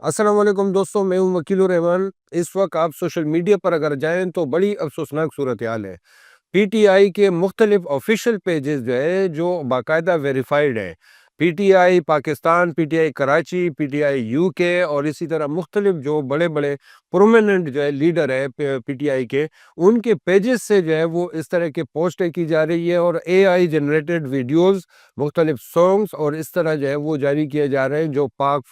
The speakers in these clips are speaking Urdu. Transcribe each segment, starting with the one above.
السلام علیکم دوستوں، میں ہوں وکیل الرحمان۔ اس وقت آپ سوشل میڈیا پر اگر جائیں تو بڑی افسوسناک صورتحال ہے۔ پی ٹی آئی کے مختلف آفیشیل پیجز جو باقاعدہ ویریفائیڈ ہیں، P T I Pakistan, P T I Karachi, P T I you کے، اور اسی طرح مختلف جو بڑے بڑے پرومیننٹ لیڈر ہے پی ٹی آئی کے، ان کے پیجز سے وہ اس طرح کے پوسٹیں کی جا رہی ہے، اور اے آئی جنریٹڈ ویڈیوز، مختلف سانگز اور اس طرح وہ جاری کیے جا رہے ہیں، جو پاک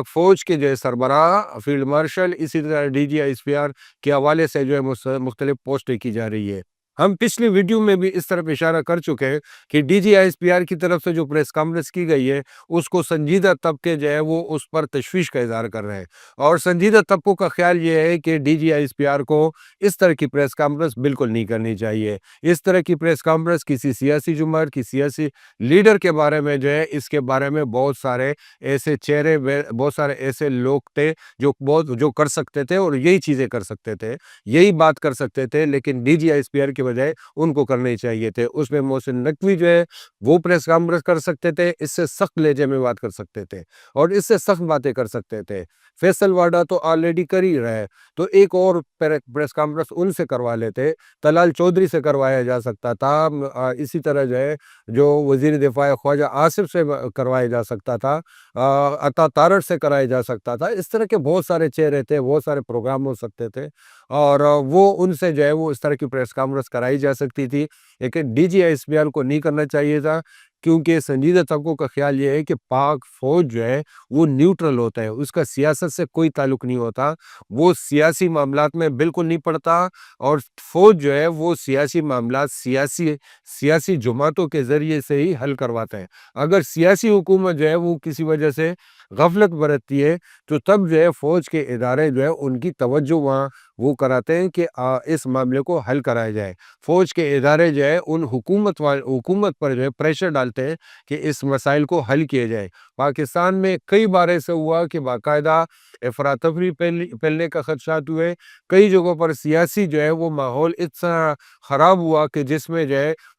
فوج کے سربراہ فیلڈ مارشل، اسی طرح D G S P R کے حوالے سے مختلف پوسٹیں کی جا رہی ہے۔ ہم پچھلی ویڈیو میں بھی اس طرف اشارہ کر چکے ہیں کہ D G S P R کی طرف سے جو پریس کانفرنس کی گئی ہے، اس کو سنجیدہ طبقے وہ اس پر تشویش کا اظہار کر رہے ہیں، اور سنجیدہ طبقوں کا خیال یہ ہے کہ D G S P R کو اس طرح کی پریس کانفرنس بالکل نہیں کرنی چاہیے۔ اس طرح کی پریس کانفرنس کسی سیاسی جماعت کی سیاسی لیڈر کے بارے میں اس کے بارے میں بہت سارے ایسے چہرے، بہت سارے ایسے لوگ تھے جو کر سکتے تھے، اور یہی چیزیں کر سکتے تھے، یہی بات کر سکتے تھے، لیکن D G S P R کے بجائے ان کو کرنے چاہیے تھے۔ اس میں محسن نقوی وہ پریس کانفرنس کر سکتے تھے، اس سے سخت لہجے میں بات کر سکتے تھے، اور اس سے سخت باتیں کر سکتے تھے۔ فیصل واڈا تو آلریڈی کر ہی رہے، تو ایک اور پریس کانفرنس ان سے کروا لیتے، طلال چودھری سے کروایا جا سکتا تھا، اسی طرح جو وزیر دفاع خواجہ آصف سے کروایا جا سکتا تھا، عطا تارڑ سے کرایا جا سکتا تھا۔ اس طرح کے بہت سارے چہرے تھے، بہت سارے پروگرام ہو سکتے تھے، اور وہ ان سے وہ اس طرح کی پریس کانفرنس کرائی جا سکتی تھی، لیکن D G S P R کو نہیں کرنا چاہیے تھا، کیونکہ سنجیدہ طبقوں کا خیال یہ ہے کہ پاک فوج وہ نیوٹرل ہوتا ہے، اس کا سیاست سے کوئی تعلق نہیں ہوتا، وہ سیاسی معاملات میں بالکل نہیں پڑتا، اور فوج وہ سیاسی معاملات سیاسی جماعتوں کے ذریعے سے ہی حل کرواتا ہے۔ اگر سیاسی حکومت وہ کسی وجہ سے غفلت برتتی ہے، تو تب فوج کے ادارے ان کی توجہ وہاں وہ کراتے ہیں کہ اس معاملے کو حل کرایا جائے۔ فوج کے ادارے ان حکومت پر پریشر ڈالتے ہیں کہ اس مسائل کو حل کیا جائے۔ پاکستان میں کئی بار ایسا ہوا کہ باقاعدہ افراتفری پھیلنے کا خدشات ہوئے، کئی جگہوں پر سیاسی وہ ماحول اتنا خراب ہوا کہ جس میں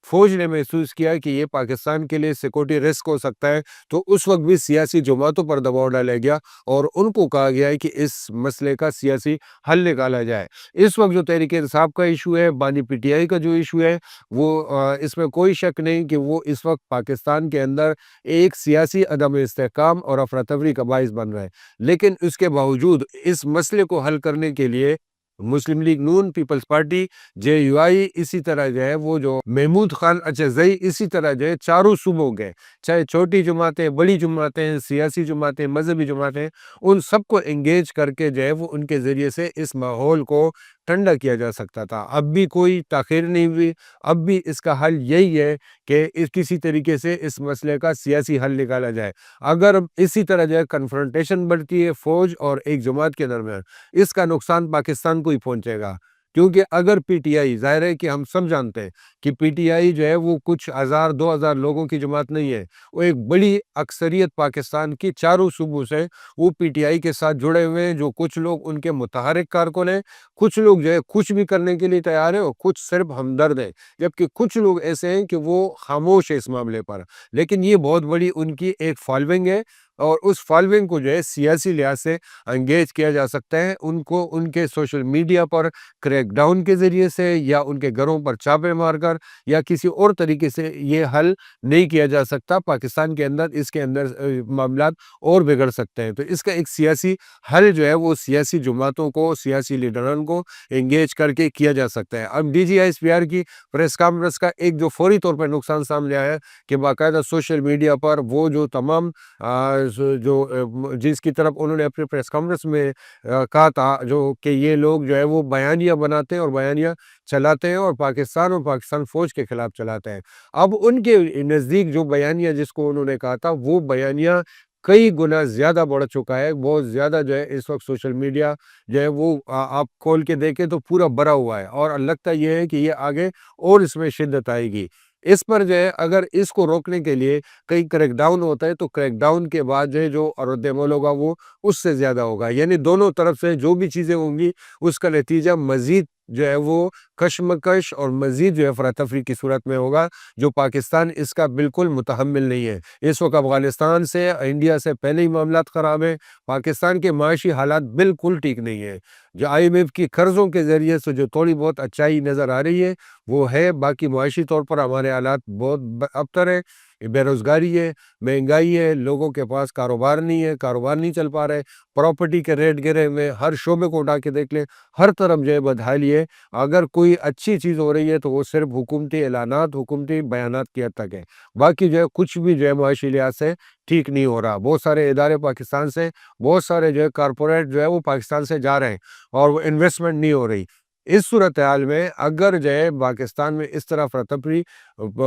فوج نے محسوس کیا کہ یہ پاکستان کے لیے سیکورٹی رسک ہو سکتا ہے، تو اس وقت بھی سیاسی جماعتوں پر دباؤ ڈالا گیا، اور ان کو کہا گیا ہے کہ اس مسئلے کا سیاسی حل نکالا جائے۔ اس وقت جو تحریک انصاف کا ایشو ہے، بانی پی ٹی آئی کا جو ایشو ہے، وہ اس میں کوئی شک نہیں کہ وہ اس وقت پاکستان کے اندر ایک سیاسی عدم استحکام اور افراتفری کا باعث بن رہا ہے، لیکن اس کے باوجود اس مسئلے کو حل کرنے کے لیے مسلم لیگ نون، Peoples Party, J U I, اسی طرح وہ جو محمود خان اچھزئی، اسی طرح چاروں صوبوں کے، چاہے چھوٹی جماعتیں، بڑی جماعتیں، سیاسی جماعتیں، مذہبی جماعتیں، ان سب کو انگیج کر کے وہ ان کے ذریعے سے اس ماحول کو ٹھنڈا کیا جا سکتا تھا۔ اب بھی کوئی تاخیر نہیں ہوئی، اب بھی اس کا حل یہی ہے کہ کسی طریقے سے اس مسئلے کا سیاسی حل نکالا جائے۔ اگر اسی طرح کنفرنٹیشن بڑھتی ہے فوج اور ایک جماعت کے درمیان، اس کا نقصان پاکستان کو ہی پہنچے گا، کیونکہ اگر پی ٹی آئی، ظاہر ہے کہ ہم سب جانتے ہیں کہ پی ٹی آئی وہ کچھ ہزار دو ہزار لوگوں کی جماعت نہیں ہے، وہ ایک بڑی اکثریت پاکستان کی چاروں صوبوں سے وہ پی ٹی آئی کے ساتھ جڑے ہوئے ہیں، جو کچھ لوگ ان کے متحرک کارکن ہیں، کچھ لوگ کچھ بھی کرنے کے لیے تیار ہیں، اور کچھ صرف ہمدرد ہیں، جبکہ کچھ لوگ ایسے ہیں کہ وہ خاموش ہیں اس معاملے پر، لیکن یہ بہت بڑی ان کی ایک فالوئنگ ہے، اور اس فالوئنگ کو سیاسی لحاظ سے انگیج کیا جا سکتا ہے، ان کو ان کے سوشل میڈیا پر کریک ڈاؤن کے ذریعے سے، یا ان کے گھروں پر چھاپے مار کر، یا کسی اور طریقے سے یہ حل نہیں کیا جا سکتا۔ پاکستان کے اندر اس کے اندر معاملات اور بگڑ سکتے ہیں، تو اس کا ایک سیاسی حل وہ سیاسی جماعتوں کو، سیاسی لیڈران کو انگیج کر کے کیا جا سکتا ہے۔ اب D G S P R کی پریس کانفرنس کا ایک جو فوری طور پر نقصان سامنے آیا ہے کہ باقاعدہ سوشل میڈیا پر وہ جو تمام جس کی طرف انہوں نے اپنے پریس کانفرنس میں کہا تھا کہ یہ لوگ وہ بیانیہ بناتے ہیں اور بیانیہ چلاتے ہیں، اور پاکستان فوج کے خلاف چلاتے ہیں۔ اب ان کے نزدیک جو بیانیہ جس کو انہوں نے کہا تھا، وہ بیانیہ کئی گنا زیادہ بڑھ چکا ہے، بہت زیادہ اس وقت سوشل میڈیا وہ آپ کھول کے دیکھیں تو پورا بھرا ہوا ہے، اور لگتا یہ ہے کہ یہ آگے اور اس میں شدت آئے گی۔ اس پر اگر اس کو روکنے کے لیے کئی کریک ڈاؤن ہوتا ہے، تو کریک ڈاؤن کے بعد جو رد عمل ہوگا وہ اس سے زیادہ ہوگا، یعنی دونوں طرف سے جو بھی چیزیں ہوں گی اس کا نتیجہ مزید جو ہے وہ کشمکش اور مزید جو ہے افراتفری کی صورت میں ہوگا، جو پاکستان اس کا بالکل متحمل نہیں ہے۔ اس وقت افغانستان سے، انڈیا سے پہلے ہی معاملات خراب ہیں، پاکستان کے معاشی حالات بالکل ٹھیک نہیں ہے۔ جو آئی ایم ایف کی قرضوں کے ذریعے سے جو تھوڑی بہت اچائی نظر آ رہی ہے وہ ہے، باقی معاشی طور پر ہمارے حالات بہت ابتر ہے۔ بے روزگاری ہے، مہنگائی ہے، لوگوں کے پاس کاروبار نہیں ہے، کاروبار نہیں چل پا رہے، پراپرٹی کے ریٹ گرے ہوئے، ہر شعبے کو اٹھا کے دیکھ لیں، ہر طرف جو ہے بدحالی ہے۔ اگر کوئی اچھی چیز ہو رہی ہے تو وہ صرف حکومتی اعلانات، حکومتی بیانات کی حد تک ہے، باقی جو ہے کچھ بھی جو ہے معاشی لحاظ سے ٹھیک نہیں ہو رہا۔ بہت سارے ادارے پاکستان سے، بہت سارے جو ہے کارپوریٹ جو ہے وہ پاکستان سے جا رہے ہیں اور وہ انویسٹمنٹ نہیں ہو رہی۔ اس صورتحال میں اگر جو ہے پاکستان میں اس طرح افراتفری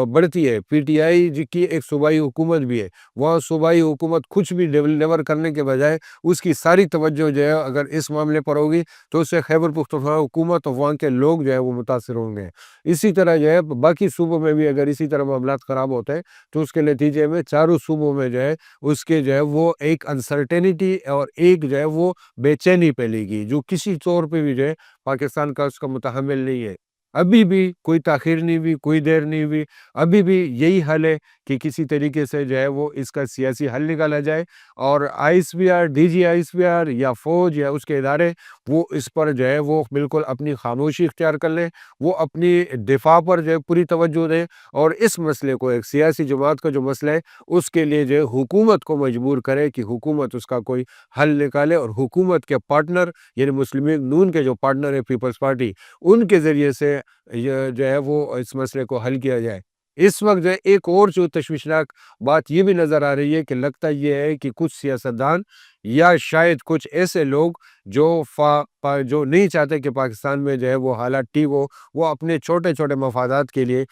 بڑھتی ہے، پی ٹی آئی جی کی ایک صوبائی حکومت بھی ہے، وہاں صوبائی حکومت کچھ بھی ڈیلیور کرنے کے بجائے اس کی ساری توجہ جو ہے اگر اس معاملے پر ہوگی تو اس سے خیبر پختونخوا حکومت اور وہاں کے لوگ جو ہے وہ متاثر ہوں گے۔ اسی طرح جو ہے باقی صوبوں میں بھی اگر اسی طرح معاملات خراب ہوتے ہیں تو اس کے نتیجے میں چاروں صوبوں میں جو ہے اس کے جو ہے وہ ایک انسرٹینٹی اور ایک جو ہے وہ بے چینی پھیلے گی، جو کسی طور پہ بھی جو ہے پاکستان کا اس کا متحمل نہیں ہے۔ ابھی بھی کوئی تاخیر نہیں ہوئی، کوئی دیر نہیں ہوئی، ابھی بھی یہی حل ہے کہ کسی طریقے سے جو ہے وہ اس کا سیاسی حل نکالا جائے اور I S P R, D G I S P R یا فوج یا اس کے ادارے وہ اس پر جو ہے وہ بالکل اپنی خاموشی اختیار کر لیں، وہ اپنی دفاع پر جو ہے پوری توجہ دیں اور اس مسئلے کو، ایک سیاسی جماعت کا جو مسئلہ ہے اس کے لیے جو ہے حکومت کو مجبور کرے کہ حکومت اس کا کوئی حل نکالے، اور حکومت کے پارٹنر یعنی مسلم لیگ نون کے جو پارٹنر ہے پیپلز پارٹی، ان کے ذریعے سے یہ جو ہے وہ اس مسئلے کو حل کیا جائے۔ اس وقت جو ہے ایک اور جو تشویشناک بات یہ بھی نظر آ رہی ہے کہ لگتا یہ ہے کہ کچھ سیاستدان یا شاید کچھ ایسے لوگ جو نہیں چاہتے کہ پاکستان میں جو ہے وہ حالات ٹھیک ہو، وہ اپنے چھوٹے چھوٹے مفادات کے لیے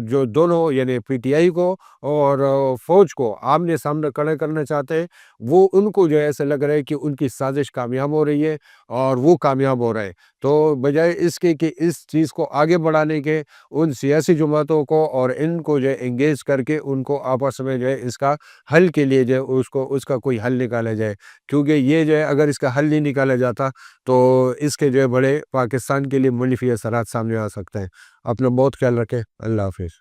جو دونوں یعنی پی ٹی آئی کو اور فوج کو آمنے سامنے کھڑے کرنا چاہتے ہیں، وہ ان کو جو ہے ایسا لگ رہا ہے کہ ان کی سازش کامیاب ہو رہی ہے اور وہ کامیاب ہو رہے ہیں۔ تو بجائے اس کے کہ اس چیز کو آگے بڑھانے کے، ان سیاسی جماعتوں کو اور ان کو جو ہے انگیج کر کے ان کو آپس میں جو ہے اس کا حل کے لیے جو ہے اس کا کوئی حل نکالا جائے، کیونکہ یہ جو ہے اگر اس کا حل نہیں نکالا جاتا تو اس کے جو ہے بڑے پاکستان کے لیے منفی اثرات سامنے آ سکتے ہیں۔ اپنا بہت خیال رکھیں۔ اللہ حافظ۔